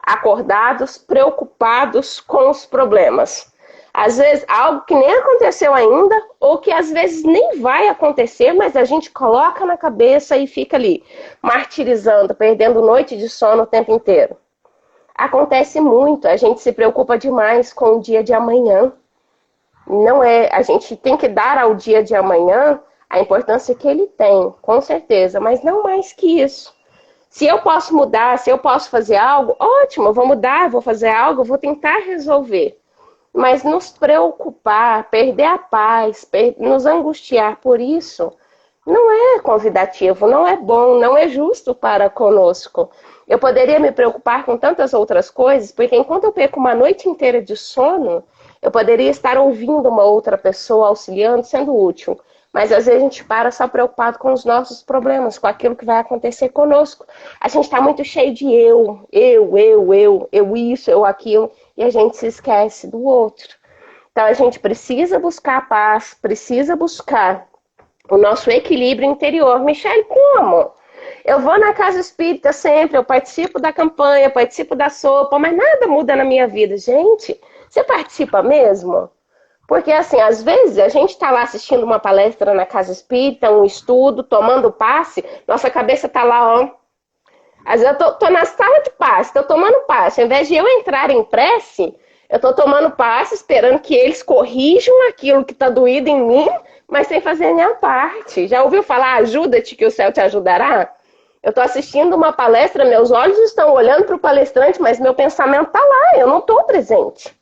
acordados, preocupados com os problemas? Às vezes algo que nem aconteceu ainda, ou que às vezes nem vai acontecer, mas a gente coloca na cabeça e fica ali, martirizando, perdendo noite de sono o tempo inteiro. Acontece muito, a gente se preocupa demais com o dia de amanhã. Não é, a gente tem que dar ao dia de amanhã a importância que ele tem, com certeza, mas não mais que isso. Se eu posso mudar, se eu posso fazer algo, ótimo, eu vou mudar, vou fazer algo, vou tentar resolver. Mas nos preocupar, perder a paz, nos angustiar por isso, não é convidativo, não é bom, não é justo para conosco. Eu poderia me preocupar com tantas outras coisas, porque enquanto eu perco uma noite inteira de sono, eu poderia estar ouvindo uma outra pessoa, auxiliando, sendo útil. Mas às vezes a gente para só preocupado com os nossos problemas, com aquilo que vai acontecer conosco. A gente está muito cheio de eu isso, eu aquilo, e a gente se esquece do outro. Então a gente precisa buscar a paz, precisa buscar o nosso equilíbrio interior. Michele, como? Eu vou na casa espírita sempre, eu participo da campanha, participo da sopa, mas nada muda na minha vida. Gente, você participa mesmo? Porque, assim, às vezes a gente está lá assistindo uma palestra na casa espírita, um estudo, tomando passe, nossa cabeça está lá, ó. Às vezes eu tô na sala de passe, estou tomando passe. Ao invés de eu entrar em prece, eu estou tomando passe, esperando que eles corrijam aquilo que está doído em mim, mas sem fazer a minha parte. Já ouviu falar, ajuda-te que o céu te ajudará? Eu estou assistindo uma palestra, meus olhos estão olhando para o palestrante, mas meu pensamento está lá, eu não estou presente.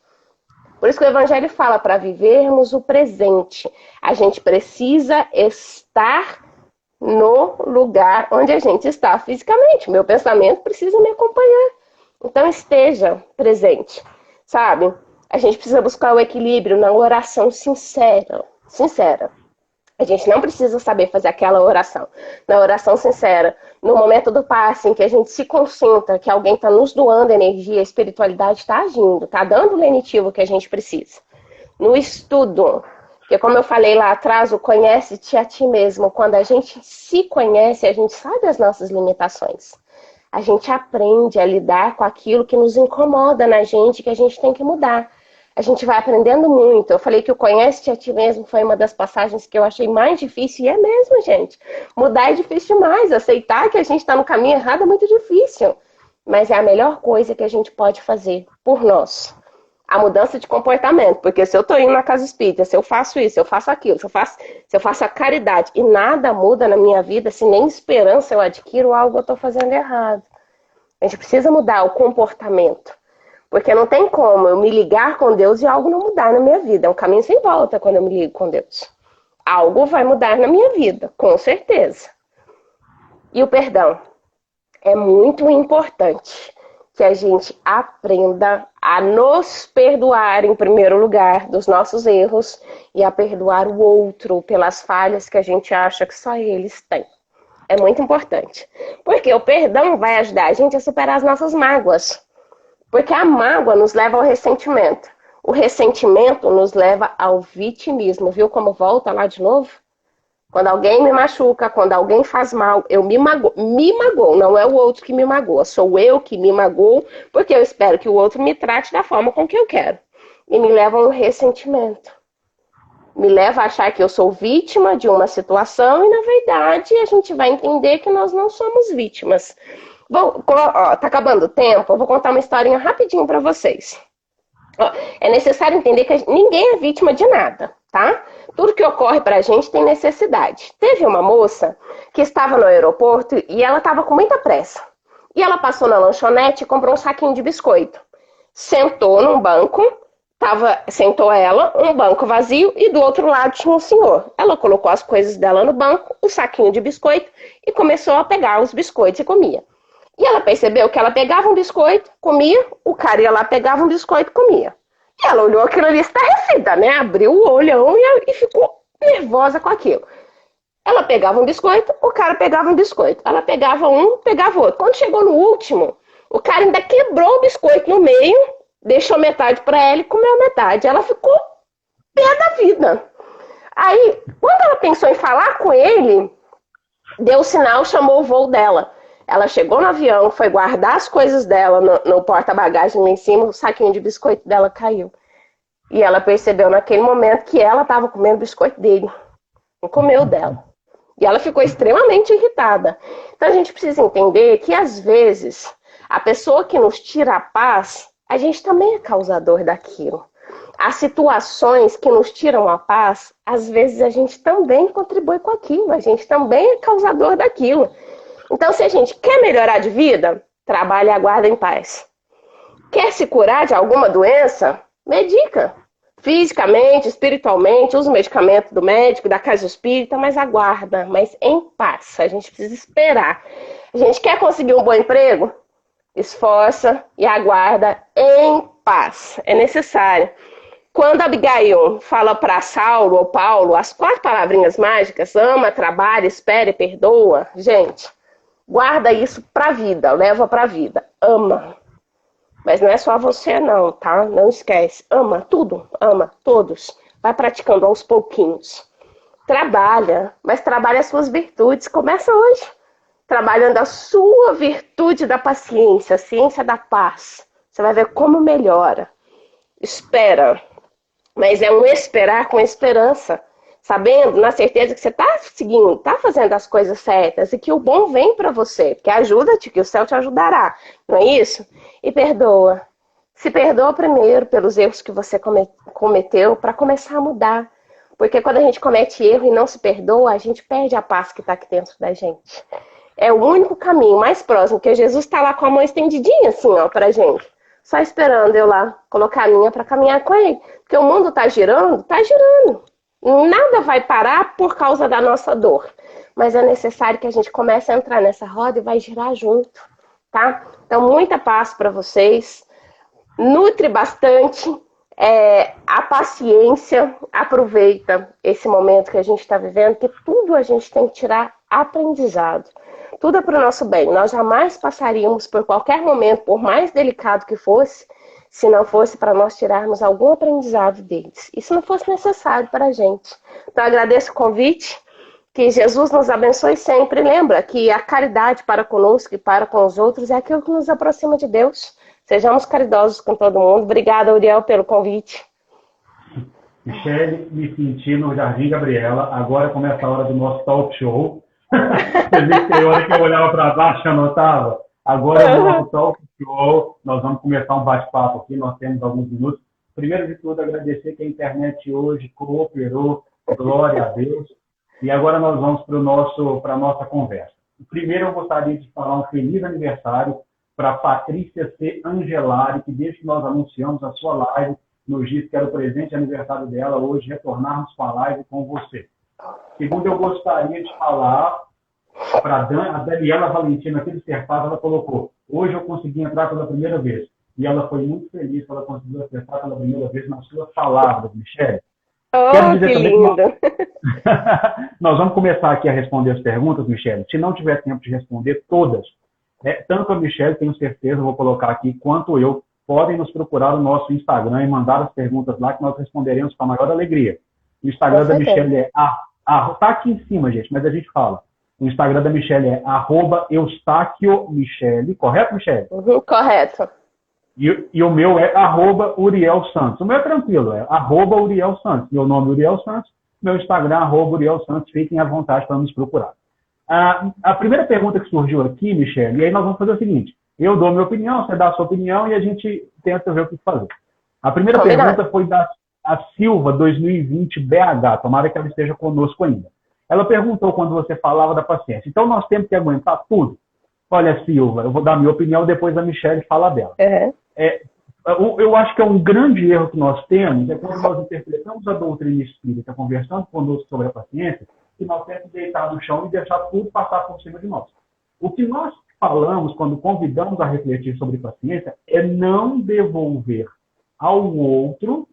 Por isso que o Evangelho fala, para vivermos o presente, a gente precisa estar no lugar onde a gente está fisicamente. Meu pensamento precisa me acompanhar. Então esteja presente, sabe? A gente precisa buscar o equilíbrio na oração sincera. Sincera. A gente não precisa saber fazer aquela oração. Na oração sincera, no momento do passe, em que a gente se concentra, que alguém está nos doando energia, a espiritualidade está agindo, está dando o lenitivo que a gente precisa. No estudo, porque como eu falei lá atrás, o conhece-te a ti mesmo. Quando a gente se conhece, a gente sabe as nossas limitações. A gente aprende a lidar com aquilo que nos incomoda na gente, que a gente tem que mudar. A gente vai aprendendo muito. Eu falei que o conhece-te a ti mesmo foi uma das passagens que eu achei mais difícil, e é mesmo, gente. Mudar é difícil demais. Aceitar que a gente está no caminho errado é muito difícil. Mas é a melhor coisa que a gente pode fazer por nós. A mudança de comportamento. Porque se eu estou indo na casa espírita, se eu faço isso, se eu faço aquilo, se eu faço a caridade e nada muda na minha vida, se nem esperança eu adquiro, algo eu estou fazendo errado. A gente precisa mudar o comportamento. Porque não tem como eu me ligar com Deus e algo não mudar na minha vida. É um caminho sem volta quando eu me ligo com Deus. Algo vai mudar na minha vida, com certeza. E o perdão. É muito importante que a gente aprenda a nos perdoar, em primeiro lugar, dos nossos erros e a perdoar o outro pelas falhas que a gente acha que só eles têm. É muito importante. Porque o perdão vai ajudar a gente a superar as nossas mágoas. Porque a mágoa nos leva ao ressentimento. O ressentimento nos leva ao vitimismo. Viu como volta lá de novo? Quando alguém me machuca, quando alguém faz mal, eu me magoo. Me magoo, não é o outro que me magoa. Sou eu que me magoo, porque eu espero que o outro me trate da forma com que eu quero. E me leva ao ressentimento. Me leva a achar que eu sou vítima de uma situação e, na verdade, a gente vai entender que nós não somos vítimas. Bom, ó, tá acabando o tempo, eu vou contar uma historinha rapidinho para vocês. Ó, é necessário entender que ninguém é vítima de nada, tá? Tudo que ocorre pra gente tem necessidade. Teve uma moça que estava no aeroporto e ela estava com muita pressa. E ela passou na lanchonete e comprou um saquinho de biscoito. Sentou num banco, sentou ela, um banco vazio, e do outro lado tinha um senhor. Ela colocou as coisas dela no banco, o saquinho de biscoito, e começou a pegar os biscoitos e comia. E ela percebeu que ela pegava um biscoito, comia, o cara ia lá, pegava um biscoito e comia. E ela olhou aquilo ali estarrecida, né? Abriu o olhão e ficou nervosa com aquilo. Ela pegava um biscoito, o cara pegava um biscoito. Ela pegava um, pegava outro. Quando chegou no último, o cara ainda quebrou o biscoito no meio, deixou metade para ela e comeu metade. Ela ficou pé da vida. Aí, quando ela pensou em falar com ele, deu o sinal, chamou o voo dela. Ela chegou no avião, foi guardar as coisas dela no porta-bagagem lá em cima, o saquinho de biscoito dela caiu. E ela percebeu naquele momento que ela estava comendo o biscoito dele, não comeu dela. E ela ficou extremamente irritada. Então a gente precisa entender que às vezes a pessoa que nos tira a paz, a gente também é causador daquilo. As situações que nos tiram a paz, às vezes a gente também contribui com aquilo, a gente também é causador daquilo. Então, se a gente quer melhorar de vida, trabalhe e aguarda em paz. Quer se curar de alguma doença? Medica. Fisicamente, espiritualmente, usa o medicamento do médico, da casa espírita, mas aguarda, mas em paz. A gente precisa esperar. A gente quer conseguir um bom emprego? Esforça e aguarda em paz. É necessário. Quando Abigail fala para Saulo ou Paulo as 4 palavrinhas mágicas, ama, trabalha, espera e perdoa, gente, guarda isso pra vida, leva pra vida. Ama. Mas não é só você não, tá? Não esquece. Ama tudo, ama todos. Vai praticando aos pouquinhos. Trabalha, mas trabalha as suas virtudes. Começa hoje. Trabalhando a sua virtude da paciência, a ciência da paz. Você vai ver como melhora. Espera. Mas é um esperar com esperança. Sabendo, na certeza que você está seguindo, está fazendo as coisas certas e que o bom vem para você, que ajuda-te, que o céu te ajudará. Não é isso? E perdoa. Se perdoa primeiro pelos erros que você cometeu para começar a mudar. Porque quando a gente comete erro e não se perdoa, a gente perde a paz que está aqui dentro da gente. É o único caminho mais próximo, porque Jesus está lá com a mão estendidinha assim, ó, pra gente. Só esperando eu lá colocar a minha para caminhar com ele. Porque o mundo está girando, está girando. Nada vai parar por causa da nossa dor. Mas é necessário que a gente comece a entrar nessa roda e vai girar junto, tá? Então, muita paz para vocês. Nutre bastante a paciência. Aproveita esse momento que a gente está vivendo, que tudo a gente tem que tirar aprendizado. Tudo é para o nosso bem. Nós jamais passaríamos por qualquer momento, por mais delicado que fosse, se não fosse para nós tirarmos algum aprendizado deles. Isso não fosse necessário para a gente. Então, agradeço o convite, que Jesus nos abençoe sempre. Lembra que a caridade para conosco e para com os outros é aquilo que nos aproxima de Deus. Sejamos caridosos com todo mundo. Obrigada, Uriel, pelo convite. Michele, me senti no Jardim Gabriela. Agora começa a hora do nosso talk show. Você viu que tem hora que eu olhava para baixo e anotava? Agora é o nosso talk show. Nós vamos começar um bate-papo aqui. Nós temos alguns minutos. Primeiro de tudo, agradecer que a internet hoje cooperou. Glória a Deus. E agora nós vamos para a nossa conversa. Primeiro, eu gostaria de falar um feliz aniversário para Patrícia C. Angelari, que desde que nós anunciamos a sua live, nos disse que era o presente de aniversário dela, hoje retornarmos com a live com você. Segundo, eu gostaria de falar para a Daniela Valentina, aqui do Serpaz, ela colocou, hoje eu consegui entrar pela primeira vez. E ela foi muito feliz que ela conseguiu acertar pela primeira vez nas suas palavras, Michele. Oh, quero dizer que lindo! Nós vamos começar aqui a responder as perguntas, Michele. Se não tiver tempo de responder todas, tanto a Michele, tenho certeza, vou colocar aqui, quanto eu, podem nos procurar no nosso Instagram e mandar as perguntas lá que nós responderemos com a maior alegria. O Instagram da Michele é... tá aqui em cima, gente, mas a gente fala. O Instagram da Michele é @EustáquioMichele. Correto, Michele? Uhum, correto. E o meu é @Uriel Santos. O meu é tranquilo, é @Uriel Santos. Meu nome é Uriel Santos, meu Instagram é @Uriel Santos. Fiquem à vontade para nos procurar. A primeira pergunta que surgiu aqui, Michele, e aí nós vamos fazer o seguinte. Eu dou minha opinião, você dá a sua opinião e a gente tenta ver o que fazer. A primeira pergunta foi da Silva 2020 BH. Tomara que ela esteja conosco ainda. Ela perguntou quando você falava da paciência. Então nós temos que aguentar tudo? Olha, Silva, eu vou dar minha opinião, depois a Michele fala dela. Eu acho que é um grande erro que nós temos, é quando nós interpretamos a doutrina espírita, conversando conosco sobre a paciência, que nós temos que deitar no chão e deixar tudo passar por cima de nós. O que nós falamos, quando convidamos a refletir sobre paciência, é não devolver ao outro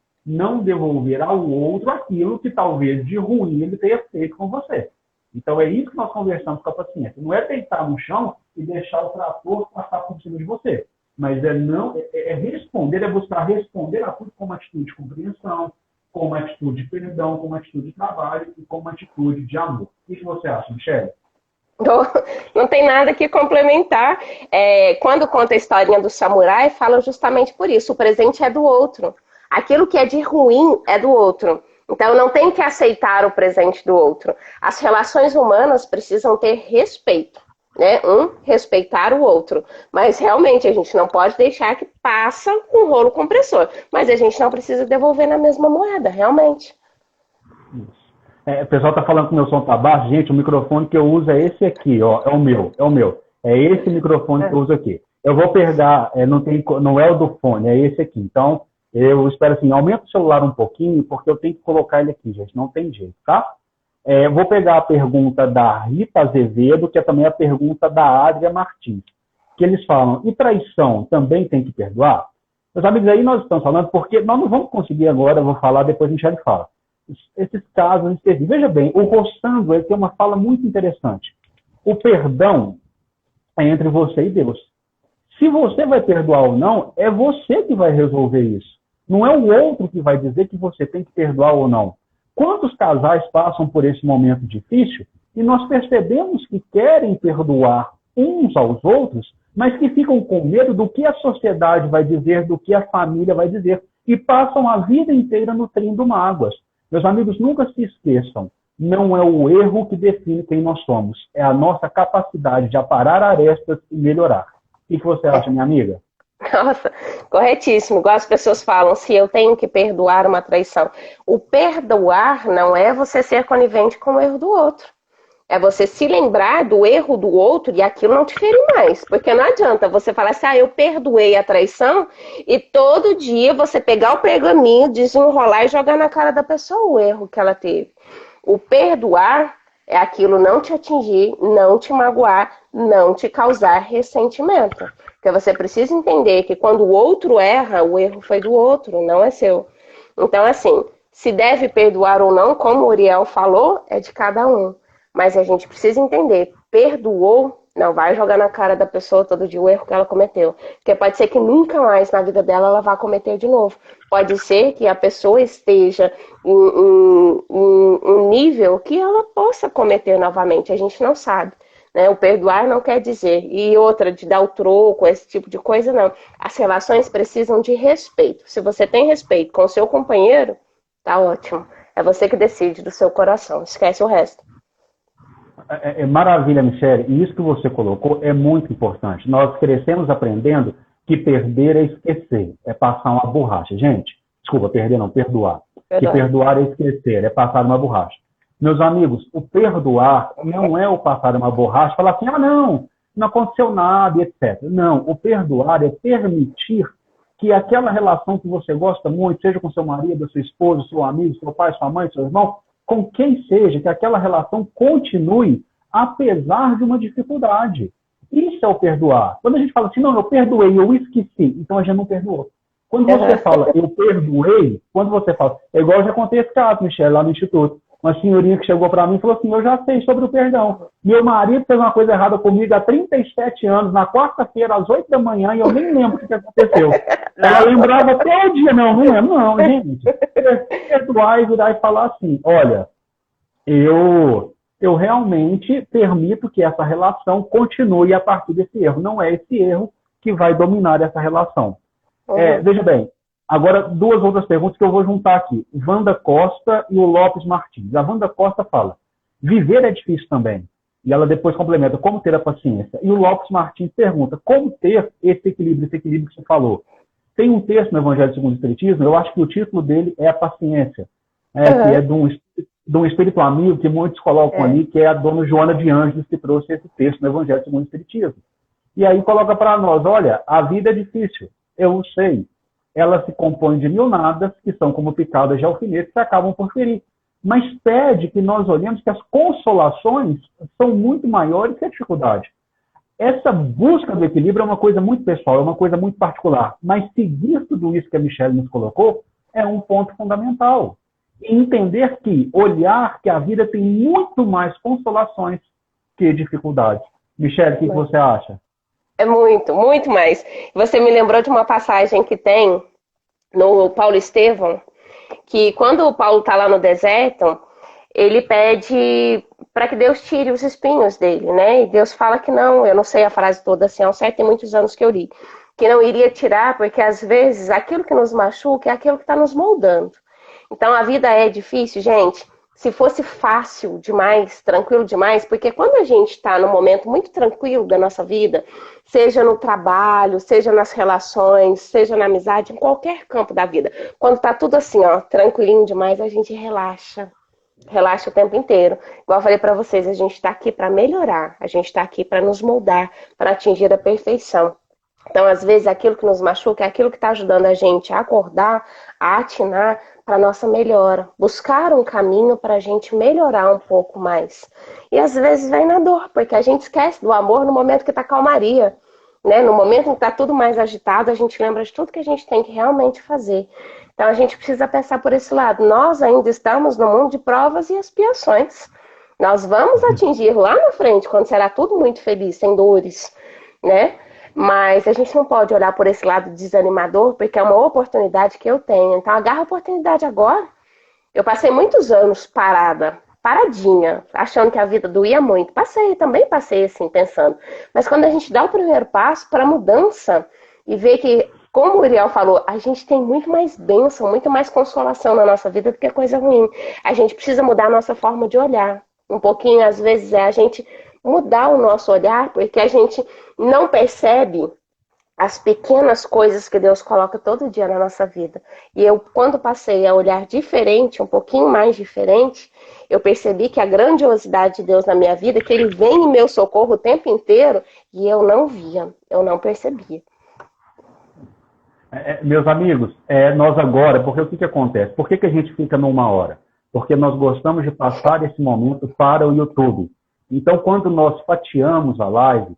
aquilo que talvez de ruim ele tenha feito com você. Então é isso que nós conversamos com a paciência. Não é deitar no chão e deixar o trator passar por cima de você. Mas responder, é buscar responder a tudo com uma atitude de compreensão, com uma atitude de perdão, com uma atitude de trabalho e com uma atitude de amor. O que você acha, Michele? Não tem nada que complementar. Quando conta a historinha do samurai, fala justamente por isso. O presente é do outro. Aquilo que é de ruim é do outro. Então, não tem que aceitar o presente do outro. As relações humanas precisam ter respeito, né? Respeitar o outro. Mas, realmente, a gente não pode deixar que passa com rolo compressor. Mas a gente não precisa devolver na mesma moeda, realmente. O pessoal está falando que o meu som está baixo. Gente, o microfone que eu uso é esse aqui, ó. É o meu. É esse microfone que eu uso aqui. Eu vou pegar, não é o do fone, é esse aqui. Então, eu espero assim, aumenta o celular um pouquinho, porque eu tenho que colocar ele aqui, gente. Não tem jeito, tá? Vou pegar a pergunta da Rita Azevedo, que é também a pergunta da Adria Martins. Que eles falam, e traição também tem que perdoar? Meus amigos, aí nós estamos falando, porque nós não vamos conseguir agora, eu vou falar, depois a gente fala. Esses casos específicos. Veja bem, o Rossandro ele tem uma fala muito interessante. O perdão é entre você e Deus. Se você vai perdoar ou não, é você que vai resolver isso. Não é o outro que vai dizer que você tem que perdoar ou não. Quantos casais passam por esse momento difícil e nós percebemos que querem perdoar uns aos outros, mas que ficam com medo do que a sociedade vai dizer, do que a família vai dizer, e passam a vida inteira nutrindo mágoas. Meus amigos, nunca se esqueçam, não é o erro que define quem nós somos, é a nossa capacidade de aparar arestas e melhorar. O que você acha, minha amiga? Nossa, corretíssimo. Igual as pessoas falam, se eu tenho que perdoar uma traição. O perdoar não é você ser conivente com o erro do outro. É você se lembrar do erro do outro e aquilo não te ferir mais. Porque não adianta você falar assim, eu perdoei a traição, e todo dia você pegar o pergaminho, desenrolar e jogar na cara da pessoa o erro que ela teve. O perdoar é aquilo não te atingir, não te magoar, não te causar ressentimento. Porque você precisa entender que quando o outro erra, o erro foi do outro, não é seu. Então, assim, se deve perdoar ou não, como o Uriel falou, é de cada um. Mas a gente precisa entender, perdoou, não vai jogar na cara da pessoa todo dia o erro que ela cometeu. Porque pode ser que nunca mais na vida dela ela vá cometer de novo. Pode ser que a pessoa esteja em um nível que ela possa cometer novamente. A gente não sabe. Né? O perdoar não quer dizer. E outra, de dar o troco, esse tipo de coisa, não. As relações precisam de respeito. Se você tem respeito com o seu companheiro, tá ótimo. É você que decide do seu coração. Esquece o resto. Maravilha, Michele. E isso que você colocou é muito importante. Nós crescemos aprendendo que perder é esquecer, é passar uma borracha. Gente, desculpa, perder não, perdoar. Que perdoar é esquecer, é passar uma borracha. Meus amigos, o perdoar não é o passar uma borracha e falar assim, não aconteceu nada, etc. Não, o perdoar é permitir que aquela relação que você gosta muito, seja com seu marido, sua esposa, seu amigo, seu pai, sua mãe, seu irmão, com quem seja, que aquela relação continue apesar de uma dificuldade. Isso é o perdoar. Quando a gente fala assim, não, eu perdoei, eu esqueci, então a gente não perdoou. Quando você fala, eu perdoei, quando você fala, é igual já contei esse caso, Michele, lá no Instituto. Uma senhorinha que chegou para mim e falou assim, eu já sei sobre o perdão. Meu marido fez uma coisa errada comigo há 37 anos, na quarta-feira, às 8 da manhã, e eu nem lembro o que aconteceu. Ela lembrava todo dia, não lembro, não, gente. Perdoar e virar e falar assim, olha, eu realmente permito que essa relação continue a partir desse erro. Não é esse erro que vai dominar essa relação. Veja bem, agora duas outras perguntas que eu vou juntar aqui. Wanda Costa e o Lopes Martins. A Wanda Costa fala, viver é difícil também. E ela depois complementa, como ter a paciência. E o Lopes Martins pergunta, como ter esse equilíbrio que você falou. Tem um texto no Evangelho segundo o Espiritismo, eu acho que o título dele é a paciência. Que é de um espírito amigo que muitos colocam ali, que é a dona Joana de Ângeles, que trouxe esse texto no Evangelho segundo o Espiritismo. E aí coloca para nós, olha, a vida é difícil, eu sei. Ela se compõe de mil nadas, que são como picadas de alfinetes, que acabam por ferir. Mas pede que nós olhemos que as consolações são muito maiores que a dificuldade. Essa busca do equilíbrio é uma coisa muito pessoal, é uma coisa muito particular. Mas seguir tudo isso que a Michele nos colocou é um ponto fundamental. E entender que, olhar que a vida tem muito mais consolações que dificuldades. Michele, o que você acha? É muito, muito mais. Você me lembrou de uma passagem que tem no Paulo Estevão, que quando o Paulo está lá no deserto, ele pede para que Deus tire os espinhos dele, né? E Deus fala que não, eu não sei a frase toda assim, ao certo, tem muitos anos que eu li, que não iria tirar, porque às vezes aquilo que nos machuca é aquilo que está nos moldando. Então a vida é difícil, gente. Se fosse fácil demais, tranquilo demais, porque quando a gente está num momento muito tranquilo da nossa vida, seja no trabalho, seja nas relações, seja na amizade, em qualquer campo da vida, quando está tudo assim, ó, tranquilinho demais, a gente relaxa. Relaxa o tempo inteiro. Igual eu falei para vocês, a gente está aqui para melhorar, a gente está aqui para nos moldar, para atingir a perfeição. Então, às vezes, aquilo que nos machuca é aquilo que está ajudando a gente a acordar, a atinar para a nossa melhora. Buscar um caminho para a gente melhorar um pouco mais. E às vezes vem na dor, porque a gente esquece do amor no momento que está calmaria. né? No momento em que está tudo mais agitado, a gente lembra de tudo que a gente tem que realmente fazer. Então a gente precisa pensar por esse lado. Nós ainda estamos no mundo de provas e expiações. Nós vamos atingir lá na frente, quando será tudo muito feliz, sem dores, né? Mas a gente não pode olhar por esse lado desanimador, porque é uma oportunidade que eu tenho. Então agarra a oportunidade agora. Eu passei muitos anos paradinha, achando que a vida doía muito. Também passei assim, pensando. Mas quando a gente dá o primeiro passo para a mudança e vê que, como o Uriel falou, a gente tem muito mais bênção, muito mais consolação na nossa vida do que coisa ruim. A gente precisa mudar a nossa forma de olhar. Um pouquinho, às vezes, é a gente mudar o nosso olhar, porque a gente não percebe as pequenas coisas que Deus coloca todo dia na nossa vida. E eu, quando passei a olhar diferente, um pouquinho mais diferente, eu percebi que a grandiosidade de Deus na minha vida, que Ele vem em meu socorro o tempo inteiro, e eu não via, eu não percebia. Meus amigos, nós agora, porque o que acontece? Por que a gente fica numa hora? Porque nós gostamos de passar esse momento para o YouTube. Então, quando nós fatiamos a live,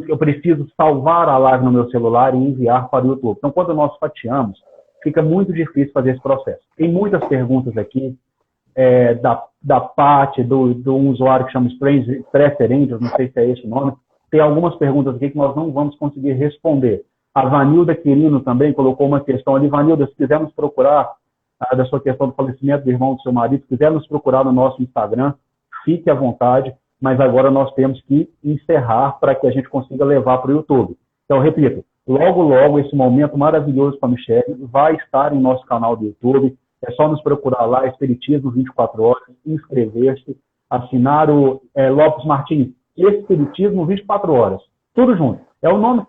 eu preciso salvar a live no meu celular e enviar para o YouTube. Então, quando nós fatiamos, fica muito difícil fazer esse processo. Tem muitas perguntas aqui, da Paty, do um usuário que chama Stresser Angels, não sei se é esse o nome. Tem algumas perguntas aqui que nós não vamos conseguir responder. A Vanilda Quirino também colocou uma questão ali. Vanilda, se quiser nos procurar, da sua questão do falecimento do irmão do seu marido, se quiser nos procurar no nosso Instagram, fique à vontade, mas agora nós temos que encerrar para que a gente consiga levar para o YouTube. Então, repito, logo, logo, esse momento maravilhoso com a Michele vai estar em nosso canal do YouTube. É só nos procurar lá, Espiritismo 24 Horas, inscrever-se, assinar o Lopes Martins, Espiritismo 24 Horas. Tudo junto. É o nome.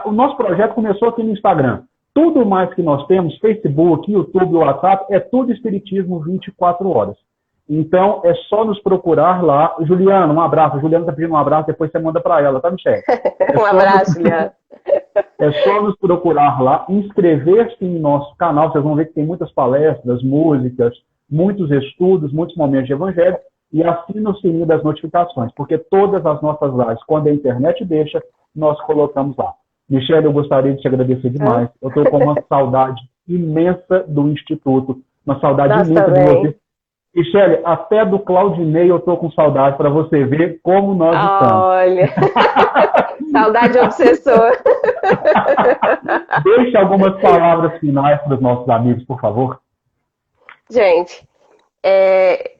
O nosso projeto começou aqui no Instagram. Tudo mais que nós temos, Facebook, YouTube, WhatsApp, é tudo Espiritismo 24 Horas. Então, é só nos procurar lá. Juliana, um abraço. A Juliana está pedindo um abraço, depois você manda para ela, tá, Michele? Um abraço, Juliana. É só nos procurar lá, inscrever-se em nosso canal. Vocês vão ver que tem muitas palestras, músicas, muitos estudos, muitos momentos de evangelho. E assina o sininho das notificações, porque todas as nossas lives, quando a internet deixa, nós colocamos lá. Michele, eu gostaria de te agradecer demais. Eu estou com uma saudade imensa do Instituto, uma saudade imensa de você. Michele, até do Claudinei eu estou com saudade, para você ver como nós estamos. Olha, saudade obsessor. Deixe algumas palavras finais para os nossos amigos, por favor. Gente,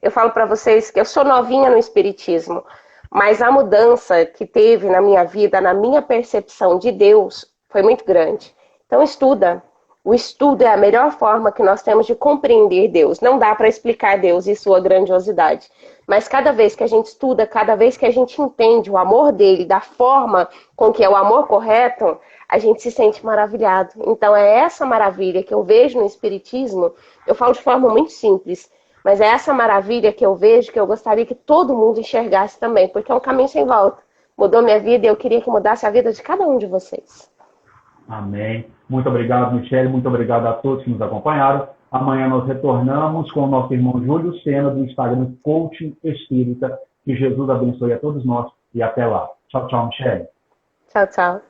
eu falo para vocês que eu sou novinha no Espiritismo, mas a mudança que teve na minha vida, na minha percepção de Deus, foi muito grande. Então estuda. O estudo é a melhor forma que nós temos de compreender Deus. Não dá para explicar Deus e sua grandiosidade. Mas cada vez que a gente estuda, cada vez que a gente entende o amor dele, da forma com que é o amor correto, a gente se sente maravilhado. Então é essa maravilha que eu vejo no Espiritismo. Eu falo de forma muito simples, mas é essa maravilha que eu vejo, que eu gostaria que todo mundo enxergasse também, porque é um caminho sem volta. Mudou minha vida e eu queria que mudasse a vida de cada um de vocês. Amém. Muito obrigado, Michele. Muito obrigado a todos que nos acompanharam. Amanhã nós retornamos com o nosso irmão Júlio Sena, do Instagram Coaching Espírita. Que Jesus abençoe a todos nós e até lá. Tchau, tchau, Michele. Tchau, tchau.